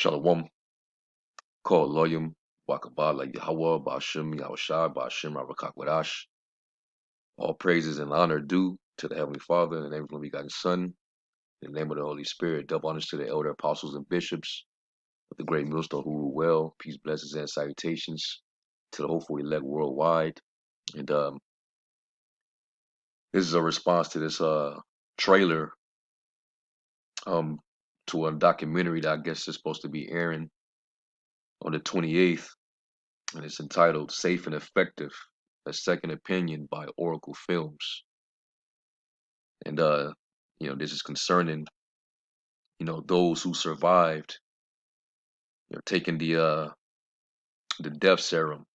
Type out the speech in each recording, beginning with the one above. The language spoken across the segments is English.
Shalom, Kol Loyim, Wakabala Yahweh, Bashim Yahushai, Bashim Rakakwadash. All praises and honor due to the Heavenly Father and the name of the begotten Son, in the name of the Holy Spirit. Double honors to the elder apostles and bishops of the great millstone who rule well. Peace, blessings, and salutations to the hopeful elect worldwide. And this is a response to this trailer um to a documentary that I guess is supposed to be airing on the 28th, and it's entitled Safe and Effective, A Second Opinion by Oracle Films. And this is concerning, those who survived, taking the death serum,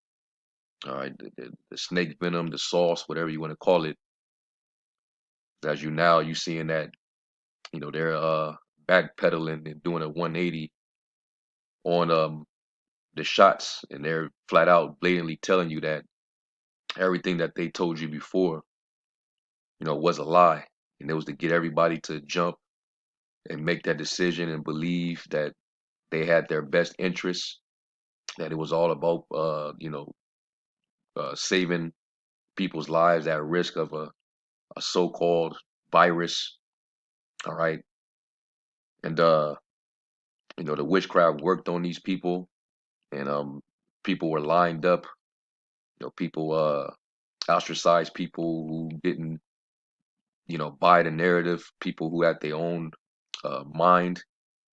all right, the snake venom, the sauce, whatever you want to call it. As you seeing that, they're backpedaling and doing a 180 on the shots, and they're flat out blatantly telling you that everything that they told you before, was a lie. And it was to get everybody to jump and make that decision and believe that they had their best interests, that it was all about saving people's lives at risk of a so-called virus. All right. And the witchcraft worked on these people, and people were lined up, people ostracized people who didn't, buy the narrative, people who had their own mind,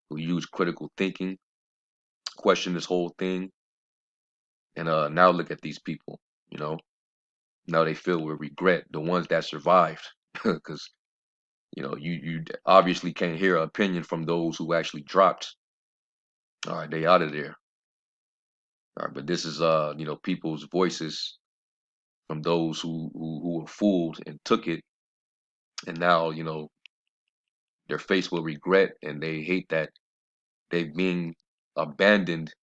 who used critical thinking, questioned this whole thing. And now look at these people, you know. Now they feel with regret, the ones that survived, because you obviously can't hear an opinion from those who actually dropped. All right, they out of there. All right, but this is people's voices from those who were fooled and took it, and now they're faced with regret, and they hate that they've been abandoned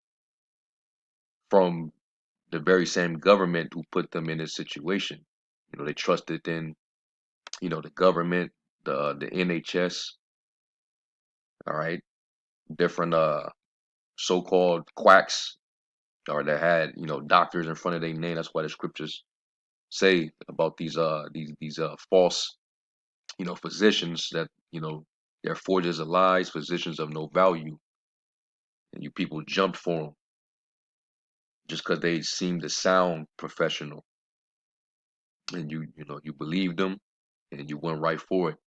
from the very same government who put them in this situation. They trusted in the government, the NHS, all right, different so-called quacks, or that had doctors in front of their name. That's why the scriptures say about these false physicians, that they're forgers of lies, physicians of no value, and you people jumped for them just because they seemed to sound professional, and you believed them, and you went right for it.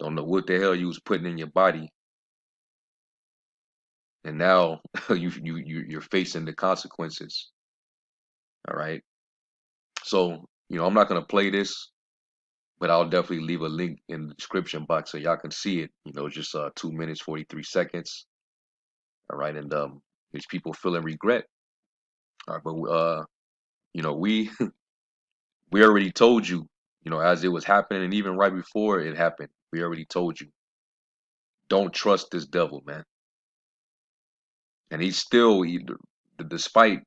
Don't know what the hell you was putting in your body, and now you're facing the consequences. All right. So I'm not gonna play this, but I'll definitely leave a link in the description box so y'all can see it. Just 2 minutes 43 seconds. All right, and these people feeling regret. All right, but we we already told you, as it was happening, and even right before it happened, we already told you, don't trust this devil, man. And he's still, despite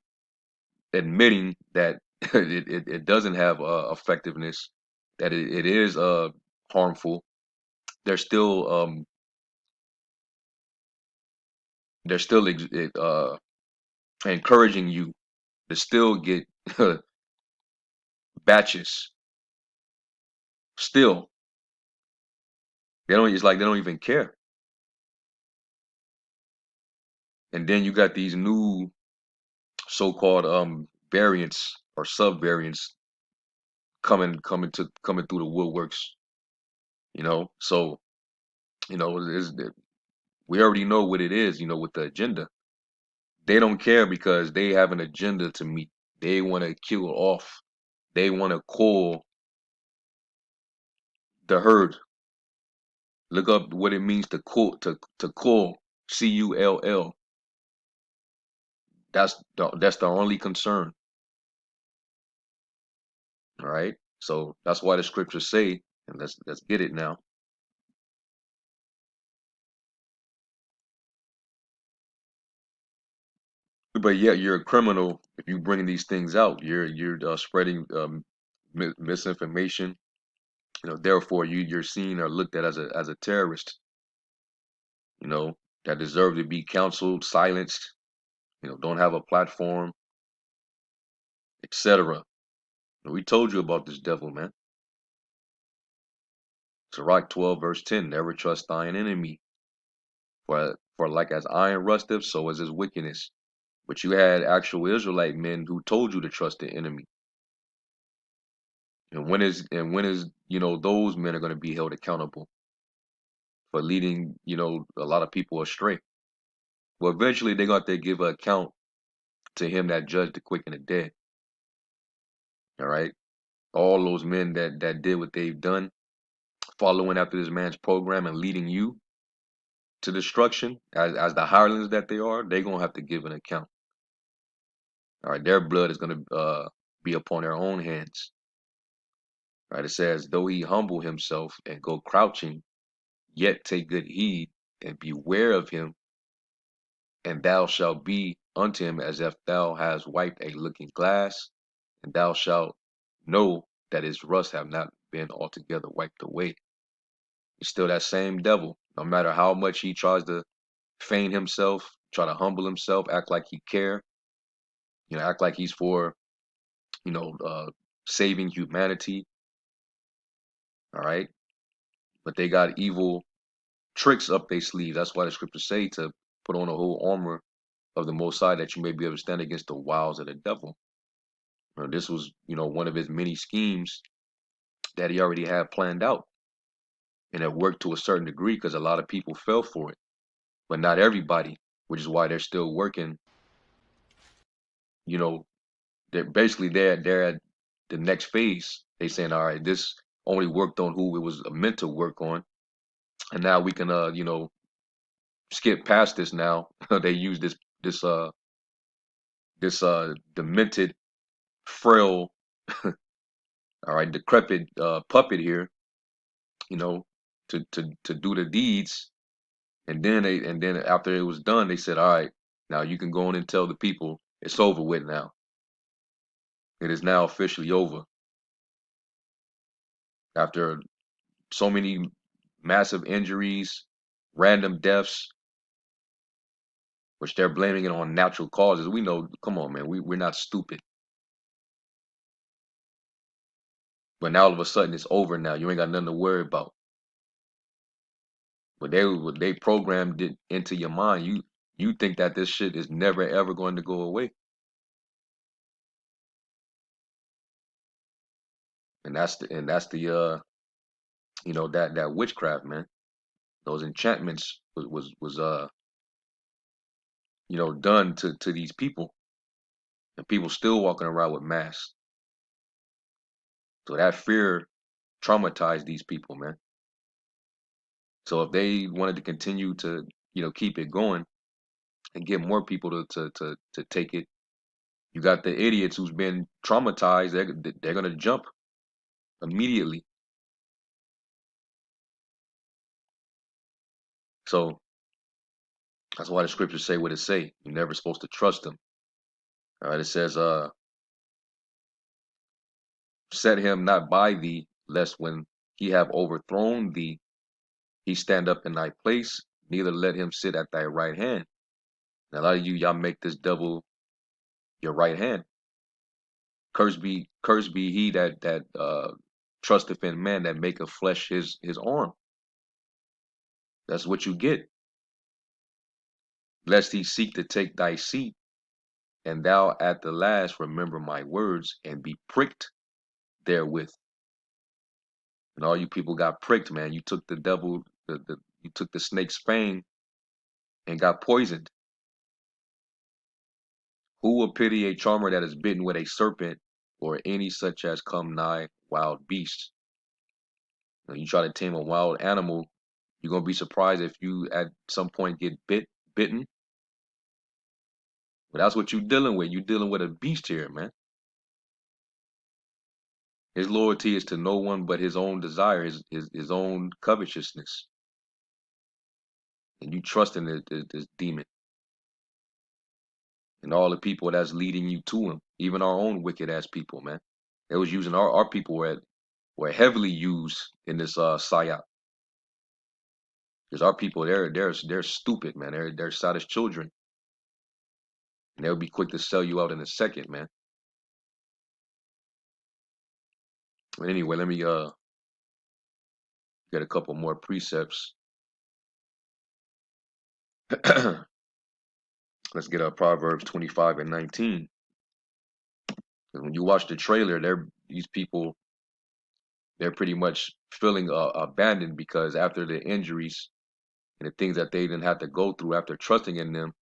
admitting that it doesn't have effectiveness, that it is harmful. They're still they're still encouraging you to still get batches. Still, they don't. It's like they don't even care. And then you got these new so-called variants or sub-variants coming through the woodworks. So we already know what it is. With the agenda, they don't care because they have an agenda to meet. They want to kill off. They want to cull the herd. Look up what it means to cull, to cull, Cull. That's the only concern. All right. So that's why the scriptures say, and let's get it now. But yet you're a criminal if you bring these things out. You're spreading misinformation. Therefore you're seen or looked at as a terrorist. You know. that deserve to be counseled, silenced, don't have a platform, etc. We told you about this devil, man. Sirach 12, verse 10, never trust thine enemy. For like as iron rusteth, so is his wickedness. But you had actual Israelite men who told you to trust the enemy. And when is those men are going to be held accountable for leading, a lot of people astray? Well, eventually they're going to give an account to him that judged the quick and the dead. All right. All those men that did what they've done, following after this man's program and leading you to destruction, as the hirelings that they are, they're gonna have to give an account. All right, their blood is gonna be upon their own hands. All right, it says, though he humble himself and go crouching, yet take good heed and beware of him, and thou shalt be unto him as if thou hast wiped a looking glass, and thou shalt know that his rust have not been altogether wiped away. It's still that same devil, no matter how much he tries to feign himself, try to humble himself, act like he care, act like he's for, you know, uh, saving humanity. All right, but they got evil tricks up their sleeves. That's why the scriptures say to put on the whole armor of the Most High, that you may be able to stand against the wiles of the devil. This was, one of his many schemes that he already had planned out, and it worked to a certain degree because a lot of people fell for it, but not everybody, which is why they're still working. You know, they're at the next phase. They saying, all right, this only worked on who it was meant to work on, and now we can skip past this now. They use this demented, frail, all right, decrepit puppet here, you know, to do the deeds. And then after it was done, they said, all right, now you can go on and tell the people it's over with now. It is now officially over after so many massive injuries, random deaths, which they're blaming it on natural causes. We know, come on, man, we're not stupid. But now all of a sudden it's over now. You ain't got nothing to worry about. But they programmed it into your mind. You think that this shit is never ever going to go away. And that's the that witchcraft, man. Those enchantments was done to these people, and people still walking around with masks. So that fear traumatized these people, man. So if they wanted to continue to, keep it going and get more people to take it, you got the idiots who's been traumatized. They're gonna jump immediately. So that's why the scriptures say what it say. You're never supposed to trust them. All right, it says, set him not by thee, lest when he have overthrown thee, he stand up in thy place, neither let him sit at thy right hand. Now, a lot of y'all make this devil your right hand. Cursed be he that trusteth in man, that maketh flesh his arm. That's what you get. Lest he seek to take thy seat, and thou at the last remember my words and be pricked therewith. And all you people got pricked, man. You took the devil, you took the snake's fang and got poisoned. Who will pity a charmer that is bitten with a serpent, or any such as come nigh wild beasts? When you try to tame a wild animal, you're gonna be surprised if you at some point get bitten. But that's what you're dealing with. You're dealing with a beast here, man. His loyalty is to no one but his own desire, his own covetousness. And you trust in this demon and all the people that's leading you to him, even our own wicked ass people, man. They was using our people were heavily used in this psyop. Because our people, they're stupid, man. They're sadish children, and they'll be quick to sell you out in a second, man. But anyway, let me get a couple more precepts. Let's get Proverbs 25 and 19. 'Cause when you watch the trailer, these people, they're pretty much feeling abandoned because after the injuries and the things that they didn't have to go through after trusting in them,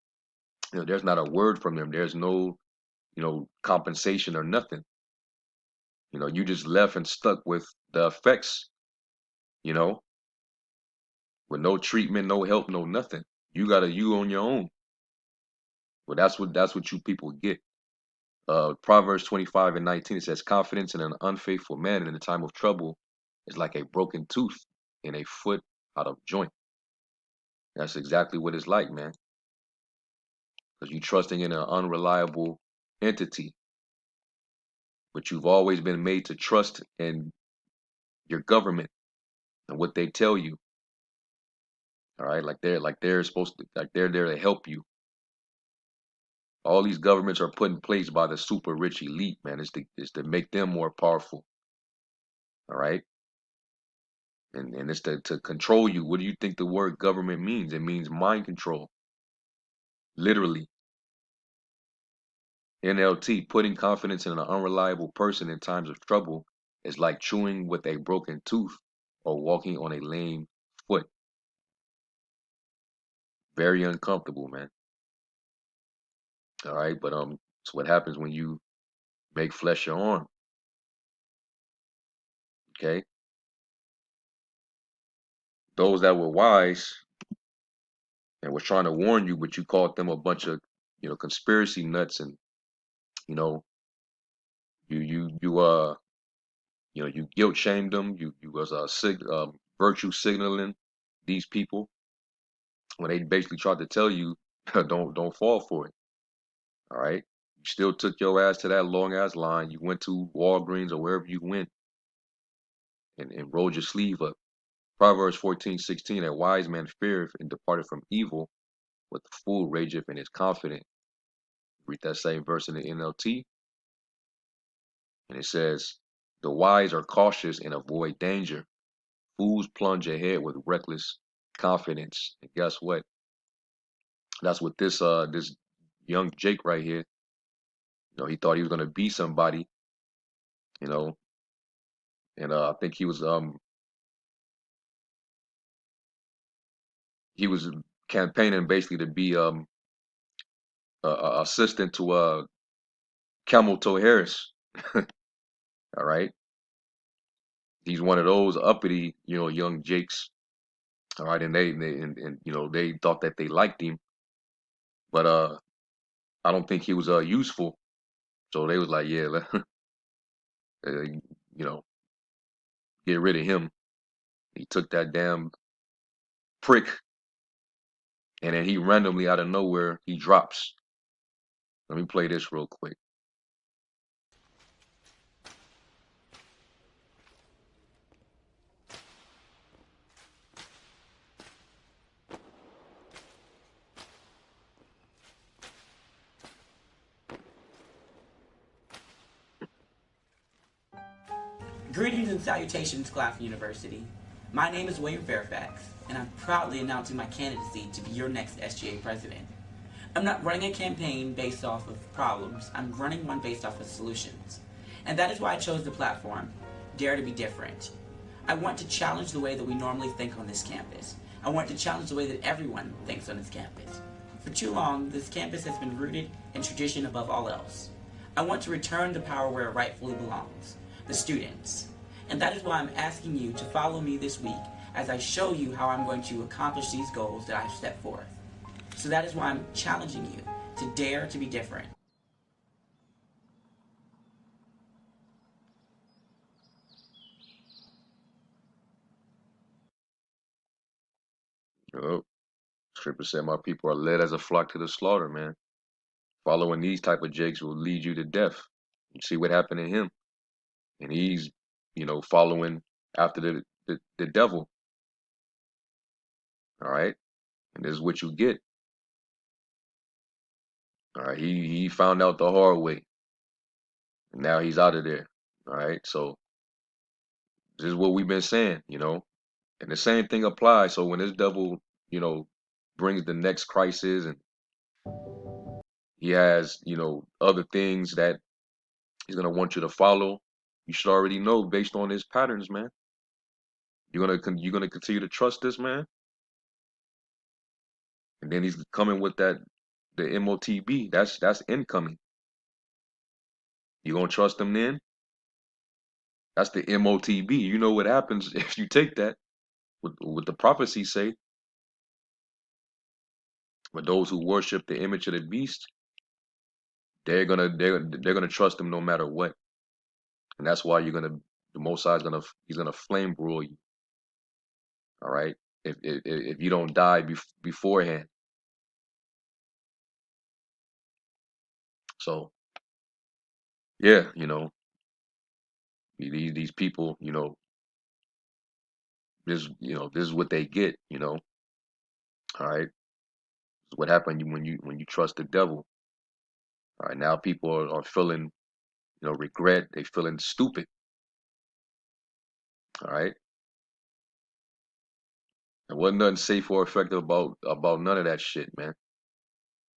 there's not a word from them. There's no, compensation or nothing. You just left and stuck with the effects, you know, with no treatment, no help, no nothing. You on your own. Well, that's what you people get. Proverbs 25 and 19, it says, confidence in an unfaithful man in the time of trouble is like a broken tooth in a foot out of joint. That's exactly what it's like, man. Because you're trusting in an unreliable entity, but you've always been made to trust in your government and what they tell you. All right, like they're supposed to, like they're there to help you. All these governments are put in place by the super rich elite, man. Is to make them more powerful. All right. And it's to control you. What do you think the word government means? It means mind control. Literally. NLT, putting confidence in an unreliable person in times of trouble is like chewing with a broken tooth or walking on a lame foot. Very uncomfortable, man. All right, but it's what happens when you make flesh your arm. Okay. Those that were wise and was trying to warn you, but you called them a bunch of, conspiracy nuts, and you know, you guilt shamed them. You was virtue signaling these people when they basically tried to tell you, don't fall for it. All right, you still took your ass to that long ass line. You went to Walgreens or wherever you went and rolled your sleeve up. Proverbs 14:16, a wise man feareth and departed from evil, but the fool rageth and is confident. Read that same verse in the NLT, and it says, the wise are cautious and avoid danger. Fools plunge ahead with reckless confidence. And guess what? That's what this young Jake right here, he thought he was gonna be somebody, you know, and I think he was campaigning basically to be assistant to Camel Toe Harris. All right, he's one of those uppity, young Jakes. All right, and they thought that they liked him, but I don't think he was useful. So they was like, yeah, you know, get rid of him. He took that damn prick, and then he randomly out of nowhere he drops. Let me play this real quick. Greetings and salutations, Claflin University. My name is William Fairfax, and I'm proudly announcing my candidacy to be your next SGA president. I'm not running a campaign based off of problems, I'm running one based off of solutions. And that is why I chose the platform, Dare to be Different. I want to challenge the way that we normally think on this campus. I want to challenge the way that everyone thinks on this campus. For too long, this campus has been rooted in tradition above all else. I want to return the power where it rightfully belongs, the students. And that is why I'm asking you to follow me this week as I show you how I'm going to accomplish these goals that I've set forth. So that is why I'm challenging you to dare to be different. Oh, Stripper said my people are led as a flock to the slaughter, man. Following these type of jakes will lead you to death. You see what happened to him, and he's, following after the devil. All right, and this is what you get. All right, he found out the hard way. And now he's out of there. All right, so this is what we've been saying, and the same thing applies. So when this devil, you know, brings the next crisis, and he has, other things that he's gonna want you to follow, you should already know based on his patterns, man. You're gonna continue to trust this man, and then he's coming with the MOTB. That's incoming. You gonna trust him then? That's the MOTB. You know what happens if you take that. What the prophecies say. But those who worship the image of the beast, they're gonna trust him no matter what, and that's why the Most High is he's gonna flame broil you. All right, if you don't die beforehand. So yeah, these people, this is what they get. All right, this is what happened when you trust the devil. All right, now people are feeling regret. They feeling stupid. All right, and wasn't nothing safe or effective about none of that shit, man.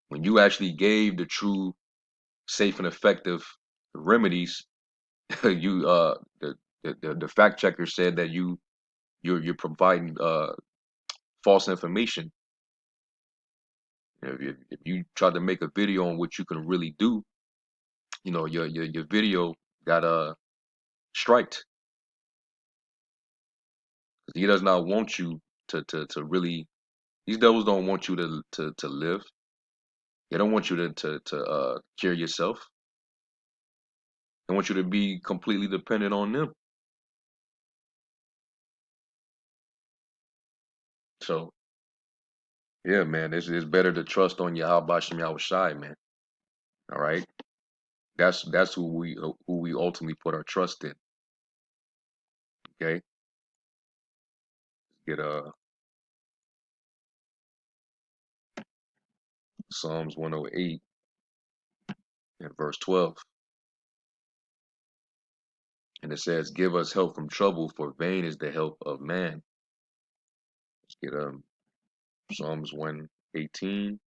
When you actually gave the true safe and effective remedies, you the fact checker said that you're providing false information. If you try to make a video on what you can really do, your video got striked. He does not want you to really. These devils don't want you to live. They don't want you to cure yourself. They want you to be completely dependent on them. So yeah, man, it's better to trust on Yahweh Shem Yahweh Shai, man. All right, that's who we ultimately put our trust in. Okay, get Psalms 108 and verse 12, and it says, "Give us help from trouble, for vain is the help of man." Let's get Psalms 118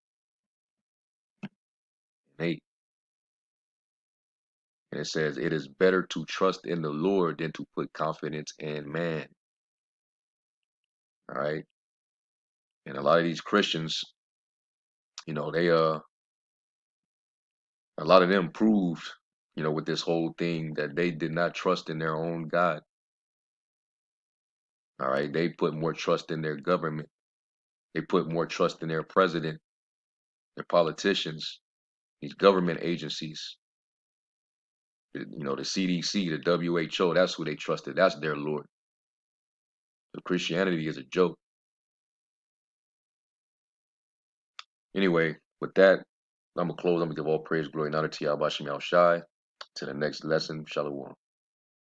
and 8, and it says, "It is better to trust in the Lord than to put confidence in man." All right, and a lot of these Christians, they a lot of them proved, with this whole thing that they did not trust in their own God. All right, they put more trust in their government. They put more trust in their president, their politicians, these government agencies. The CDC, the WHO. That's who they trusted. That's their Lord. So Christianity is a joke. Anyway, with that, I'm gonna close. I'm gonna give all praise, glory, and honor to Yahweh Shem Shai. To the next lesson, Shalom.